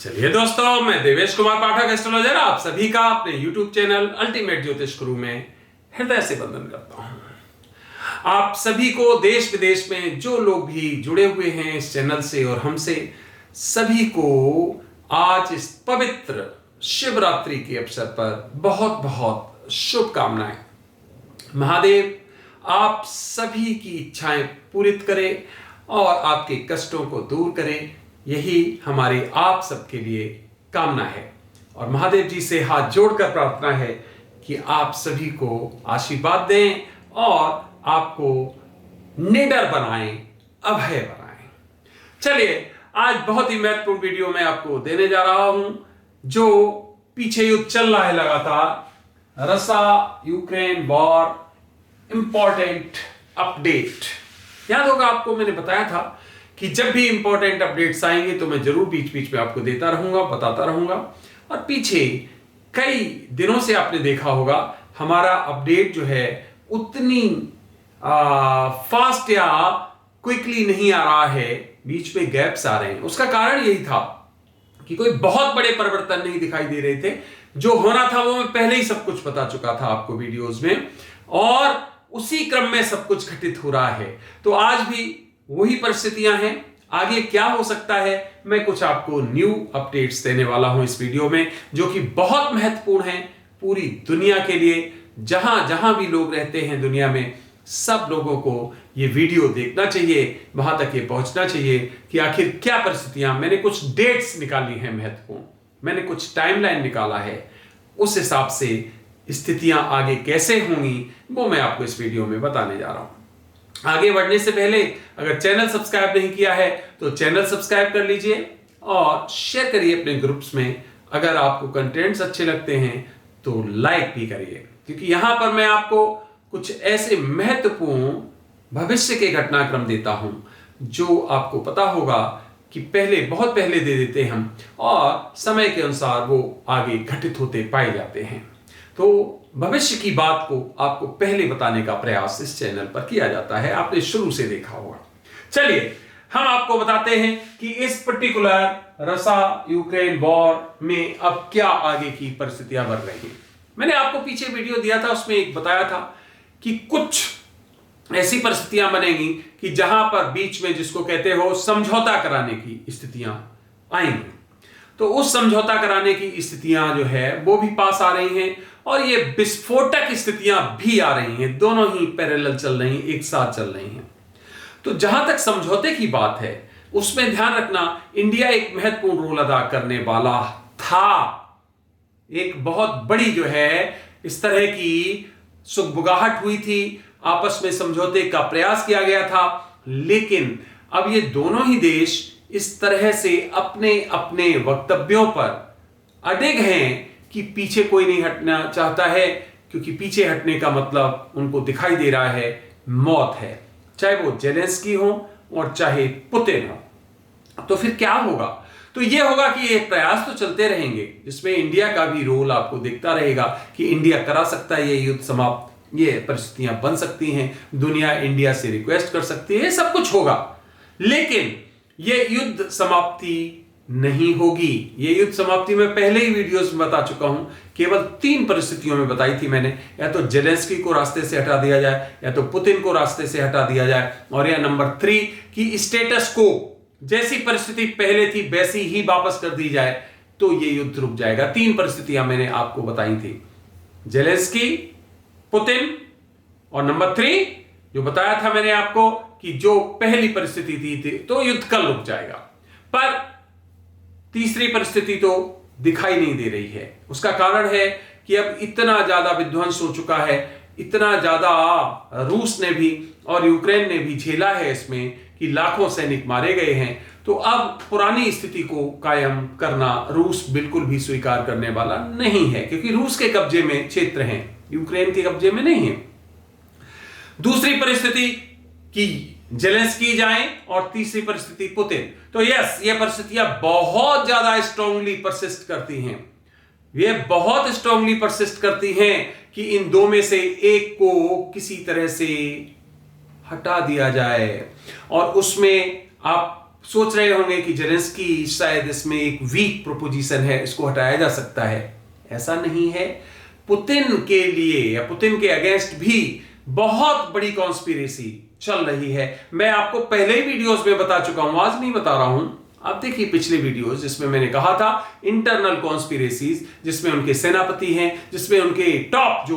चलिए दोस्तों, मैं देवेश कुमार पाठक एस्ट्रोलॉजर आप सभी का अपने YouTube चैनल अल्टीमेट ज्योतिष गुरु में हृदय से वंदन करता हूं। आप सभी को देश विदेश में जो लोग भी जुड़े हुए हैं इस चैनल से और हमसे, सभी को आज इस पवित्र शिवरात्रि के अवसर पर बहुत बहुत शुभकामनाएं। महादेव आप सभी की इच्छाएं पूरित करें और आपके कष्टों को दूर करें, यही हमारी आप सबके लिए कामना है। और महादेव जी से हाथ जोड़कर प्रार्थना है कि आप सभी को आशीर्वाद दें और आपको निडर बनाएं, अभय बनाएं। चलिए, आज बहुत ही महत्वपूर्ण वीडियो मैं आपको देने जा रहा हूं। जो पीछे युद्ध चल रहा है लगातार, Russia Ukraine war, important update. याद होगा आपको, मैंने बताया था कि जब भी इंपॉर्टेंट अपडेट्स आएंगे तो मैं जरूर बीच बीच में आपको देता रहूंगा, बताता रहूंगा। और पीछे कई दिनों से आपने देखा होगा हमारा अपडेट जो है उतनी फास्ट या क्विकली नहीं आ रहा है, बीच में गैप्स आ रहे हैं। उसका कारण यही था कि कोई बहुत बड़े परिवर्तन नहीं दिखाई दे रहे थे। जो होना था वो मैं पहले ही सब कुछ बता चुका था आपको वीडियोस में, और उसी क्रम में सब कुछ घटित हो रहा है। तो आज भी वही परिस्थितियां हैं। आगे क्या हो सकता है, मैं कुछ आपको न्यू अपडेट्स देने वाला हूं इस वीडियो में, जो कि बहुत महत्वपूर्ण है पूरी दुनिया के लिए। जहां जहां भी लोग रहते हैं दुनिया में, सब लोगों को ये वीडियो देखना चाहिए, वहां तक ये पहुंचना चाहिए कि आखिर क्या परिस्थितियां। मैंने कुछ डेट्स निकाली हैं महत्वपूर्ण, मैंने कुछ टाइमलाइन निकाला है, उस हिसाब से स्थितियां आगे कैसे होंगी वो मैं आपको इस वीडियो में बताने जा रहा हूं। आगे बढ़ने से पहले अगर चैनल सब्सक्राइब नहीं किया है तो चैनल सब्सक्राइब कर लीजिए और शेयर करिए अपने ग्रुप्स में। अगर आपको कंटेंट्स अच्छे लगते हैं तो लाइक भी करिए, क्योंकि यहां पर मैं आपको कुछ ऐसे महत्वपूर्ण भविष्य के घटनाक्रम देता हूं जो आपको पता होगा कि पहले, बहुत पहले दे देते हैं हम, और समय के अनुसार वो आगे घटित होते पाए जाते हैं। तो भविष्य की बात को आपको पहले बताने का प्रयास इस चैनल पर किया जाता है, आपने शुरू से देखा होगा। चलिए, हम आपको बताते हैं कि इस पर्टिकुलर रशिया यूक्रेन वॉर में अब क्या आगे की परिस्थितियां बढ़ रही हैं। मैंने आपको पीछे वीडियो दिया था, उसमें एक बताया था कि कुछ ऐसी परिस्थितियां बनेगी कि जहां पर बीच में, जिसको कहते हो समझौता कराने की स्थितियां आएंगी। तो उस समझौता कराने की स्थितियां जो है वो भी पास आ रही हैं, और ये विस्फोटक स्थितियां भी आ रही हैं। दोनों ही पैरेलल चल रही हैं, एक साथ चल रही हैं। तो जहां तक समझौते की बात है, उसमें ध्यान रखना, इंडिया एक महत्वपूर्ण रोल अदा करने वाला था। एक बहुत बड़ी जो है इस तरह की सुगबुगाहट हुई थी, आपस में समझौते का प्रयास किया गया था, लेकिन अब ये दोनों ही देश इस तरह से अपने अपने वक्तव्यों पर अडिग हैं कि पीछे कोई नहीं हटना चाहता है, क्योंकि पीछे हटने का मतलब उनको दिखाई दे रहा है मौत है, चाहे वो जेलेंस्की हो और चाहे पुतिन हो। तो फिर क्या होगा? तो यह होगा कि ये प्रयास तो चलते रहेंगे, जिसमें इंडिया का भी रोल आपको दिखता रहेगा कि इंडिया करा सकता है ये युद्ध समाप्त, ये परिस्थितियां बन सकती हैं, दुनिया इंडिया से रिक्वेस्ट कर सकती है, सब कुछ होगा। लेकिन ये युद्ध समाप्ति नहीं होगी। ये युद्ध समाप्ति में पहले ही वीडियोस में बता चुका हूं, केवल 3 परिस्थितियों में बताई थी मैंने। या तो जेलेंस्की को रास्ते से हटा दिया जाए, या तो पुतिन को रास्ते से हटा दिया जाए, और या नंबर 3 की स्टेटस को, जैसी परिस्थिति पहले थी वैसी ही वापस कर दी जाए, तो ये युद्ध रुक जाएगा। 3 परिस्थितियां मैंने आपको बताई थी, जेलेंस्की, पुतिन, और नंबर 3 जो बताया था मैंने आपको कि जो पहली परिस्थिति थी तो युद्ध कल रुक जाएगा। पर तीसरी परिस्थिति तो दिखाई नहीं दे रही है। उसका कारण है कि अब इतना ज्यादा विध्वंस हो चुका है, इतना ज्यादा रूस ने भी और यूक्रेन ने भी झेला है इसमें कि लाखों सैनिक मारे गए हैं। तो अब पुरानी स्थिति को कायम करना रूस बिल्कुल भी स्वीकार करने वाला नहीं है, क्योंकि रूस के कब्जे में क्षेत्र हैं, यूक्रेन के कब्जे में नहीं है। दूसरी परिस्थिति कि जेलेंस्की जाएं, और तीसरी परिस्थिति पुतिन। तो यस, ये परिस्थितियां बहुत ज्यादा स्ट्रांगली परसिस्ट करती हैं। ये बहुत स्ट्रांगली परसिस्ट करती हैं कि इन दो में से एक को किसी तरह से हटा दिया जाए, और उसमें आप सोच रहे होंगे कि जेलेंस्की शायद इसमें एक वीक प्रोपोजिशन है, इसको हटाया जा सकता है। ऐसा नहीं है। पुतिन के लिए या पुतिन के अगेंस्ट भी बहुत बड़ी कॉन्स्पिरेसी चल रही है। मैं आपको पहले ही वीडियोस में बता चुका हूं, आज नहीं बता रहा हूं। आप देखिए पिछले वीडियोस जिसमें मैंने कहा था इंटरनल कॉन्स्पिरेसीज, जिसमें उनके सेनापति हैं, जिसमें उनके टॉप जो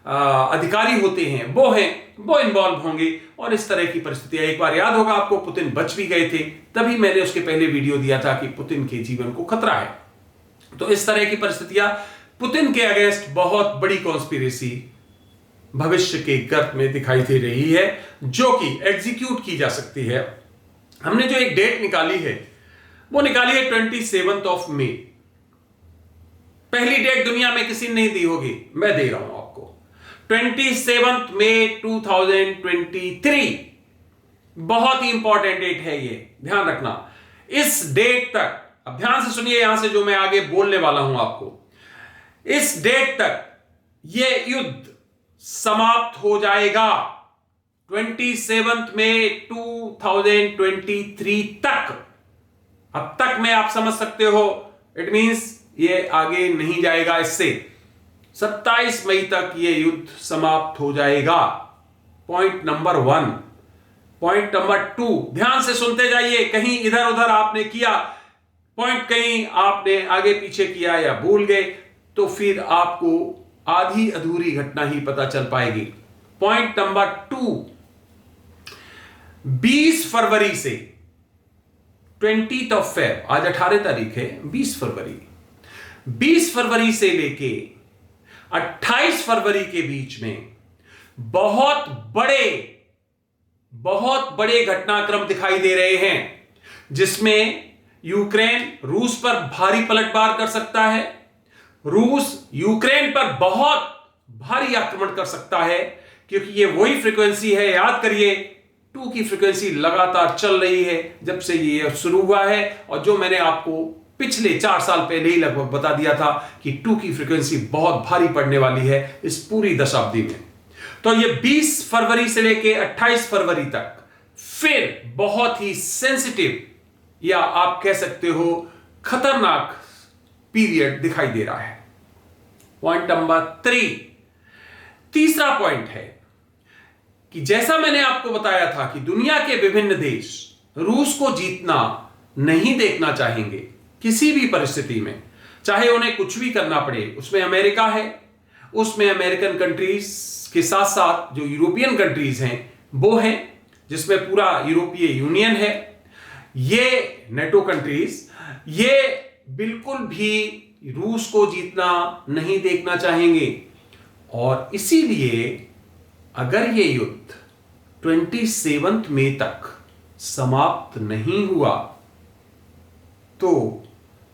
अधिकारी होते हैं वो इन्वॉल्व होंगे और इस तरह की परिस्थितियां। एक बार याद होगा आपको, पुतिन बच भी गए थे, तभी मैंने उसके पहले वीडियो दिया था कि पुतिन के जीवन को खतरा है। तो इस तरह की परिस्थितियां, पुतिन के अगेंस्ट बहुत बड़ी कॉन्स्पिरेसी भविष्य के गर्त में दिखाई दे रही है, जो कि एग्जीक्यूट की जा सकती है। हमने जो एक डेट निकाली है वो निकाली है 27 मई। पहली डेट दुनिया में किसी ने नहीं दी होगी, मैं दे रहा हूं आपको। 27 मई 2023 बहुत ही इंपॉर्टेंट डेट है, ये ध्यान रखना। इस डेट तक, अब ध्यान से सुनिए यहां से जो मैं आगे बोलने वाला हूं आपको, इस डेट तक यह युद्ध समाप्त हो जाएगा। 27 मई 2023 तक। अब तक में आप समझ सकते हो, इट मींस ये आगे नहीं जाएगा। इससे 27 मई तक ये युद्ध समाप्त हो जाएगा। Point number 1। पॉइंट नंबर 2, ध्यान से सुनते जाइए, कहीं इधर उधर आपने किया, पॉइंट कहीं आपने आगे पीछे किया या भूल गए तो फिर आपको आधी अधूरी घटना ही पता चल पाएगी। पॉइंट नंबर 2, 20 फरवरी से 20 फेब, आज 18 तारीख है, 20 फरवरी से लेके 28 फरवरी के बीच में बहुत बड़े घटनाक्रम दिखाई दे रहे हैं, जिसमें यूक्रेन रूस पर भारी पलटवार कर सकता है, रूस यूक्रेन पर बहुत भारी आक्रमण कर सकता है, क्योंकि ये वही फ्रीक्वेंसी है, याद करिए 2 की फ्रीक्वेंसी लगातार चल रही है जब से ये शुरू हुआ है, और जो मैंने आपको पिछले 4 साल पहले ही लगभग बता दिया था कि 2 की फ्रीक्वेंसी बहुत भारी पड़ने वाली है इस पूरी दशाब्दी में। तो ये 20 फरवरी से लेके 28 फरवरी तक फिर बहुत ही सेंसिटिव या आप कह सकते हो खतरनाक पीरियड दिखाई दे रहा है। पॉइंट नंबर 3, तीसरा पॉइंट है कि जैसा मैंने आपको बताया था कि दुनिया के विभिन्न देश रूस को जीतना नहीं देखना चाहेंगे किसी भी परिस्थिति में, चाहे उन्हें कुछ भी करना पड़े। उसमें अमेरिका है, उसमें अमेरिकन कंट्रीज के साथ साथ जो यूरोपियन कंट्रीज हैं वो हैं, जिसमें पूरा यूरोपीय यूनियन है, ये नेटो कंट्रीज, ये बिल्कुल भी रूस को जीतना नहीं देखना चाहेंगे। और इसीलिए अगर ये युद्ध 27 मई तक समाप्त नहीं हुआ तो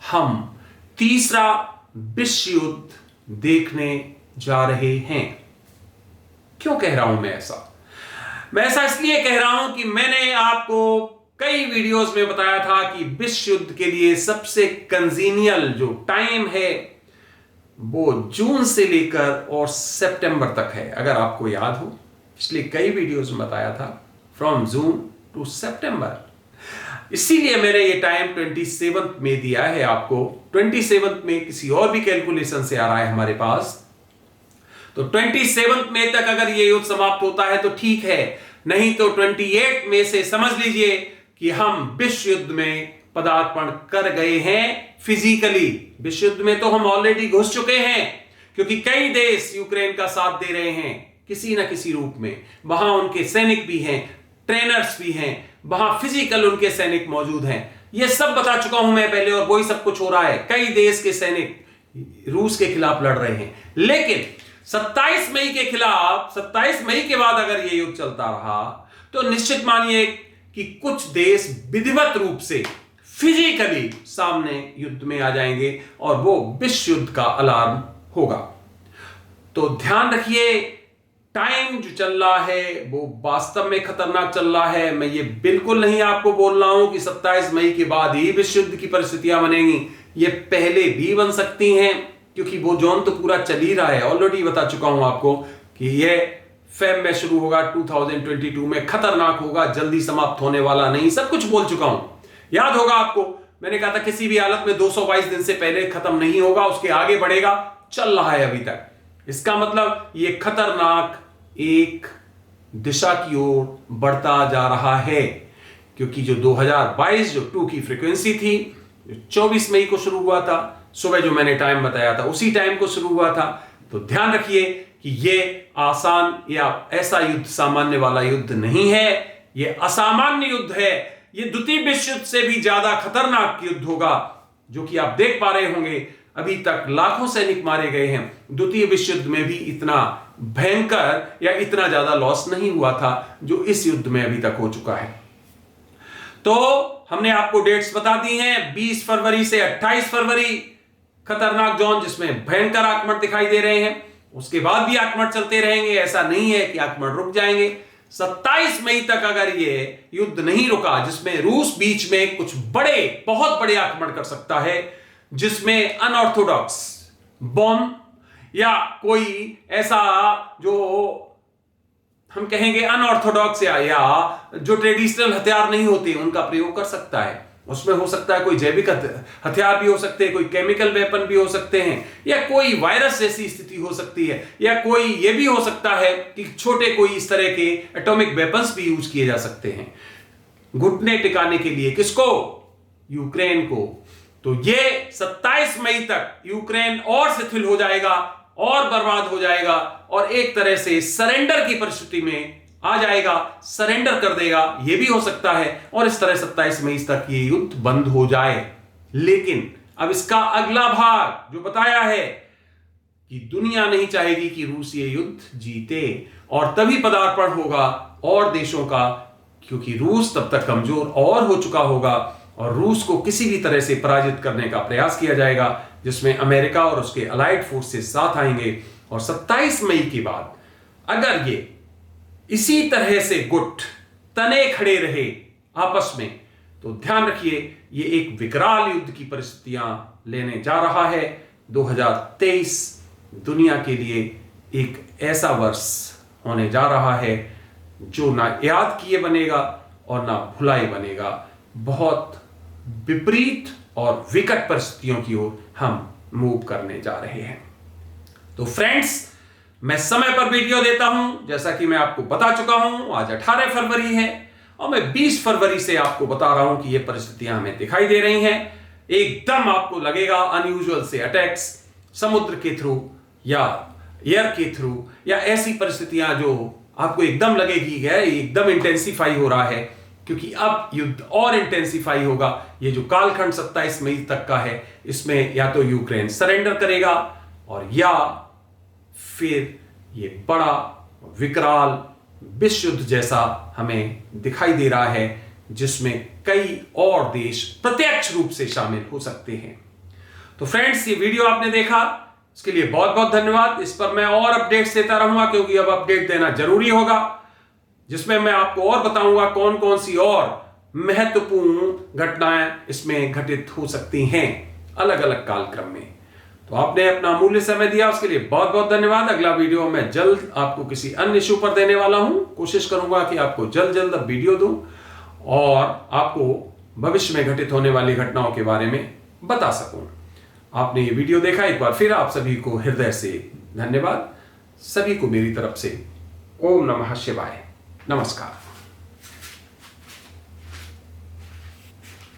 हम तीसरा विश्व युद्ध देखने जा रहे हैं। क्यों कह रहा हूं मैं ऐसा? मैं ऐसा इसलिए कह रहा हूं कि मैंने आपको कई वीडियोस में बताया था कि विश्व युद्ध के लिए सबसे कंजीनियल जो टाइम है वो जून से लेकर और सितंबर तक है। अगर आपको याद हो, पिछले कई वीडियोस में बताया था फ्रॉम जून टू सितंबर। इसीलिए मैंने ये टाइम 27 में दिया है आपको। 27 में किसी और भी कैलकुलेशन से आ रहा है हमारे पास, तो 27 मई तक अगर ये युद्ध समाप्त होता है तो ठीक है, नहीं तो 28 मई से समझ लीजिए कि हम विश्व युद्ध में पदार्पण कर गए हैं फिजिकली। विश्व युद्ध में तो हम ऑलरेडी घुस चुके हैं, क्योंकि कई देश यूक्रेन का साथ दे रहे हैं किसी ना किसी रूप में। वहां उनके सैनिक भी हैं, ट्रेनर्स भी हैं, वहां फिजिकल उनके सैनिक मौजूद हैं। यह सब बता चुका हूं मैं पहले, और वही सब कुछ हो रहा है। कई देश के सैनिक रूस के खिलाफ लड़ रहे हैं। लेकिन 27 मई के खिलाफ, 27 मई के बाद अगर यह युद्ध चलता रहा तो निश्चित मानिए कि कुछ देश विधिवत रूप से फिजिकली सामने युद्ध में आ जाएंगे और वो विश्व युद्ध का अलार्म होगा। तो ध्यान रखिए, टाइम जो चल रहा है वो वास्तव में खतरनाक चल रहा है। मैं ये बिल्कुल नहीं आपको बोल रहा हूं कि 27 मई के बाद ही विश्व युद्ध की परिस्थितियां बनेंगी। ये पहले भी बन सकती हैं, क्योंकि वो जोन तो पूरा चल ही रहा है। ऑलरेडी बता चुका हूं आपको कि ये फेब में शुरू होगा, 2022 में खतरनाक होगा, जल्दी समाप्त होने वाला नहीं, सब कुछ बोल चुका हूं। याद होगा आपको, मैंने कहा था किसी भी हालत में 222 दिन से पहले खत्म नहीं होगा, उसके आगे बढ़ेगा, चल रहा है अभी तक। इसका मतलब ये खतरनाक एक दिशा की ओर बढ़ता जा रहा है, क्योंकि जो 2022 जो 2 की फ्रीक्वेंसी थी, जो 24 मई को शुरू हुआ था, सुबह जो मैंने टाइम बताया था उसी टाइम को शुरू हुआ था। तो ध्यान रखिए कि ये आसान या ऐसा युद्ध सामान्य वाला युद्ध नहीं है, ये असामान्य युद्ध है। ये द्वितीय विश्व युद्ध से भी ज्यादा खतरनाक युद्ध होगा, जो कि आप देख पा रहे होंगे। अभी तक लाखों सैनिक मारे गए हैं, द्वितीय विश्व युद्ध में भी इतना भयंकर या इतना ज्यादा लॉस नहीं हुआ था जो इस युद्ध में अभी तक हो चुका है। तो हमने आपको डेट्स बता दी हैं, 20 फरवरी से 28 फरवरी खतरनाक जोन, जिसमें भयंकर आक्रमण दिखाई दे रहे हैं। उसके बाद भी आक्रमण चलते रहेंगे, ऐसा नहीं है कि आक्रमण रुक जाएंगे। 27 मई तक अगर ये युद्ध नहीं रुका, जिसमें रूस बीच में कुछ बड़े, बहुत बड़े आक्रमण कर सकता है, जिसमें अनऑर्थोडॉक्स बॉम्ब या कोई ऐसा जो हम कहेंगे अनऑर्थोडॉक्स या जो ट्रेडिशनल हथियार नहीं होते उनका प्रयोग कर सकता है। उसमें हो सकता है कोई जैविक हथियार भी हो सकते हैं, कोई केमिकल वेपन भी हो सकते हैं, या कोई वायरस जैसी स्थिति हो सकती है, या कोई ये भी हो सकता है कि छोटे कोई इस तरह के एटॉमिक वेपन्स भी यूज किए जा सकते हैं घुटने टिकाने के लिए। किसको? यूक्रेन को। तो ये 27 मई तक यूक्रेन और शिथिल हो जाएगा और बर्बाद हो जाएगा और एक तरह से सरेंडर की परिस्थिति में आ जाएगा, सरेंडर कर देगा, यह भी हो सकता है। और इस तरह 27 मई तक ये युद्ध बंद हो जाए। लेकिन अब इसका अगला भाग जो बताया है कि दुनिया नहीं चाहेगी कि रूस ये युद्ध जीते, और तभी पदार्पण होगा और देशों का, क्योंकि रूस तब तक कमजोर और हो चुका होगा और रूस को किसी भी तरह से पराजित करने का प्रयास किया जाएगा, जिसमें अमेरिका और उसके अलाइड फोर्सेस साथ आएंगे। और 27 मई के बाद अगर ये इसी तरह से गुट तने खड़े रहे आपस में, तो ध्यान रखिए ये एक विकराल युद्ध की परिस्थितियां लेने जा रहा है। 2023 दुनिया के लिए एक ऐसा वर्ष होने जा रहा है जो ना याद किए बनेगा और ना भुलाए बनेगा। बहुत विपरीत और विकट परिस्थितियों की ओर हम मूव करने जा रहे हैं। तो फ्रेंड्स, मैं समय पर वीडियो देता हूं, जैसा कि मैं आपको बता चुका हूं। आज 18 फरवरी है और मैं 20 फरवरी से आपको बता रहा हूं कि ये परिस्थितियां हमें दिखाई दे रही हैं। एकदम आपको लगेगा अनयूजुअल से अटैक्स समुद्र के थ्रू या एयर के थ्रू, या ऐसी परिस्थितियां जो आपको एकदम लगेगी है एकदम इंटेंसिफाई हो रहा है, क्योंकि अब युद्ध और इंटेंसिफाई होगा। ये जो कालखंड 27 मई तक का है, इसमें या तो यूक्रेन सरेंडर करेगा और या फिर ये बड़ा विकराल विश्व युद्ध जैसा हमें दिखाई दे रहा है, जिसमें कई और देश प्रत्यक्ष रूप से शामिल हो सकते हैं। तो फ्रेंड्स, ये वीडियो आपने देखा, इसके लिए बहुत बहुत धन्यवाद। इस पर मैं और अपडेट्स देता रहूंगा, क्योंकि अब अपडेट देना जरूरी होगा, जिसमें मैं आपको और बताऊंगा कौन कौन सी और महत्वपूर्ण घटनाएं इसमें घटित हो सकती हैं अलग अलग कालक्रम में। तो आपने अपना अमूल्य समय दिया, उसके लिए बहुत बहुत धन्यवाद। अगला वीडियो मैं जल्द आपको किसी अन्य इशू पर देने वाला हूं। कोशिश करूंगा कि आपको जल्द जल्द अब वीडियो दूं और आपको भविष्य में घटित होने वाली घटनाओं के बारे में बता सकूं। आपने ये वीडियो देखा, एक बार फिर आप सभी को हृदय से धन्यवाद। सभी को मेरी तरफ से ओम नमः शिवाय, नमस्कार।